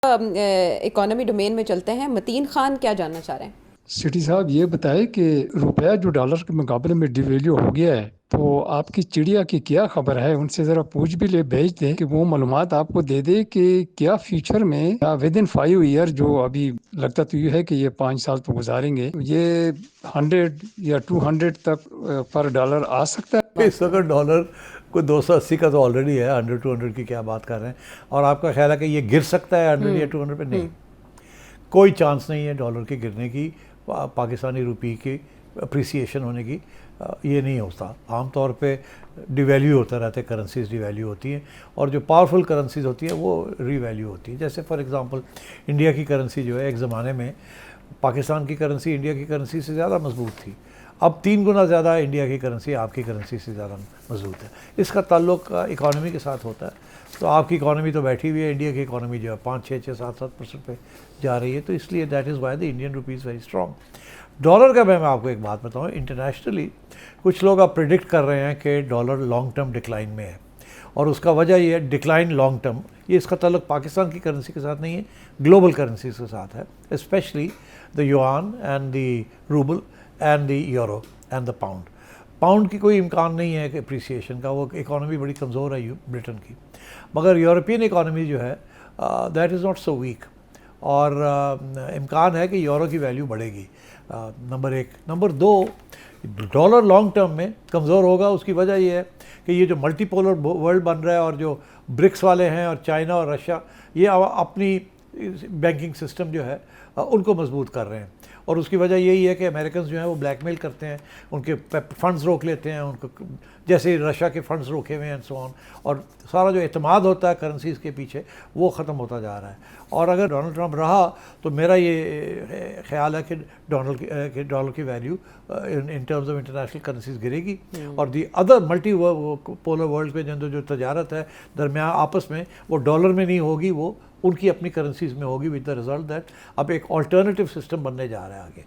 Economy domain میں چلتے ہیں. متین خان کیا جاننا چاہ رہے ہیں؟ سٹی صاحب یہ بتائے کہ روپیہ جو ڈالر کے مقابلے میں ڈی ویلیو ہو گیا ہے، تو آپ کی چڑیا کی کیا خبر ہے؟ ان سے ذرا پوچھ بھی لے، بھیج دیں کہ وہ معلومات آپ کو دے دے کہ کیا فیوچر میں ود ان 5 ایئر، جو ابھی لگتا تو یہ ہے کہ یہ 5 سال تو گزاریں گے، یہ 100 یا 200 تک پر ڈالر آ سکتا ہے؟ اس وقت ڈالر کوئی 280 کا تو آلریڈی ہے. 100-200 کی کیا بات کر رہے ہیں؟ اور آپ کا خیال ہے کہ یہ گر سکتا ہے 100 یا 200 پہ؟ نہیں، کوئی چانس نہیں ہے ڈالر کے گرنے کی، پاکستانی روپی کی اپریسیشن ہونے کی. یہ نہیں ہوتا. عام طور پہ ڈی ویلیو ہوتا رہتا ہے، کرنسیز ڈی ویلیو ہوتی ہیں، اور جو پاورفل کرنسیز ہوتی ہیں وہ ری ویلیو ہوتی ہیں. جیسے فار ایگزامپل انڈیا کی کرنسی جو ہے، ایک زمانے میں پاکستان کی کرنسی انڈیا کی کرنسی سے زیادہ مضبوط تھی. اب 3 گنا زیادہ انڈیا کی کرنسی آپ کی کرنسی سے زیادہ مضبوط ہے. اس کا تعلق اکانومی کے ساتھ ہوتا ہے. تو آپ کی اکانومی تو بیٹھی ہوئی ہے، انڈیا کی اکانومی جو ہے 5-6-7% پہ جا رہی ہے. تو اس لیے that is why the Indian rupee is very strong. Dollar کا میں آپ کو ایک بات بتاؤں، انٹرنیشنلی کچھ لوگ اب پریڈکٹ کر رہے ہیں کہ ڈالر لانگ ٹرم ڈکلائن میں ہے، اور اس کا وجہ یہ ہے ڈکلائن لانگ ٹرم. یہ اس کا تعلق پاکستان کی کرنسی کے ساتھ نہیں ہے، گلوبل کرنسیز کے ساتھ ہے، especially the yuan and the rouble and the euro and the pound. Pound کی کوئی امکان نہیں ہے کہ اپریسیشن کا، وہ اکانومی بڑی کمزور ہے برٹن کی. مگر یورپین اکانومی جو ہے that is not so week, اور امکان ہے کہ یورو کی ویلیو بڑھے گی. Number 1. Number 2، dollar long term میں کمزور ہوگا. اس کی وجہ یہ ہے کہ یہ جو ملٹی پولر ورلڈ بن رہا ہے، اور جو برکس والے ہیں اور چائنا اور رشیا، یہ اپنی بینکنگ سسٹم جو ہے ان کو مضبوط کر رہے ہیں. اور اس کی وجہ یہی ہے کہ امریکنز جو ہیں وہ بلیک میل کرتے ہیں، ان کے فنڈز روک لیتے ہیں، ان کو جیسے رشیا کے فنڈز روکے ہوئے ہیں اینڈ سو آن. اور سارا جو اعتماد ہوتا ہے کرنسیز کے پیچھے وہ ختم ہوتا جا رہا ہے. اور اگر ڈونلڈ ٹرمپ رہا تو میرا یہ خیال ہے کہ ڈالر کی value in terms of international currencies گرے گی. اور the other multi polar world پہ جو تجارت ہے درمیان آپس میں، وہ ڈالر میں نہیں ہوگی، وہ ان کی اپنی کرنسیز میں ہوگی. ود دا ریزلٹ دیٹ اب ایک آلٹرنیٹیو سسٹم بننے جا رہا ہے آگے.